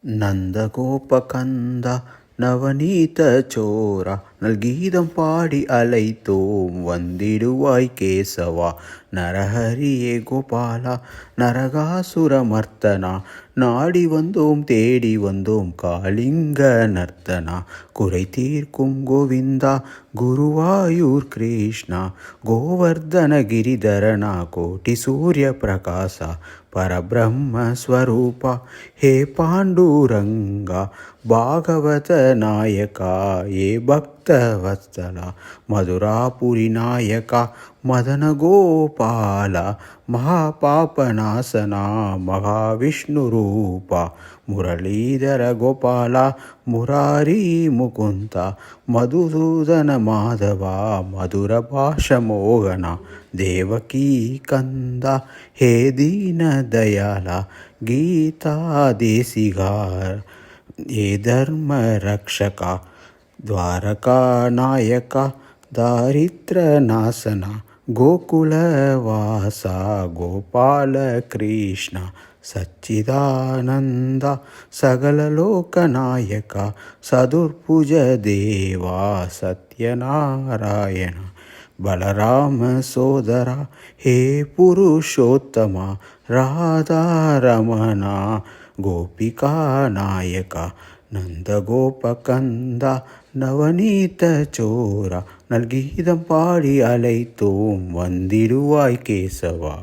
நந்தகோபகந்த நவநீத சோரா நல்கீதம் பாடி அழைத்தோம் வந்திடுவாய் கேசவா. நரஹரியே கோபாலா நரகாசுரமர்த்தனா நாடி வந்தோம் தேடி வந்தோம் காளிங்க நர்த்தனா. குறை தீர்க்கும் கோவிந்தா குருவாயூர் கிருஷ்ணா கோவர்தன கிரிதரனா கோட்டி சூரிய பிரகாசா பரபிரம்ம ஸ்வரூபா ஹே பாண்டூரங்கா பாகவத நாயகா ஏ பக்த வத்சலா மதுராபுரி நாயகா மதன கோபாலா மகாபாபநாசனா மகாவிஷ்ணு ரூபா முரளீதர கோபாலா முராரி முகுந்தா மதுசூதன மாதவா மதுர பாஷ மோகனா தேவகீ கந்தா ஹே தீன தயாலா கீதா தேசிகார் ஏ தர்ம ரக்ஷகா द्वारका नायका दारिद्र नासना गोकुलवासा गोपाल कृष्ण सच्चिदानंदा सकललोकनायका सदुर्भुज देवा सत्यनारायण बलराम सोदरा हे पुरुषोत्तमा राधारमणा गोपिका नायका நந்தகோபகந்தா நவநீத சோரா நல்கீதம் பாடி அழைத்தோம் வந்திடுவாய் கேசவா.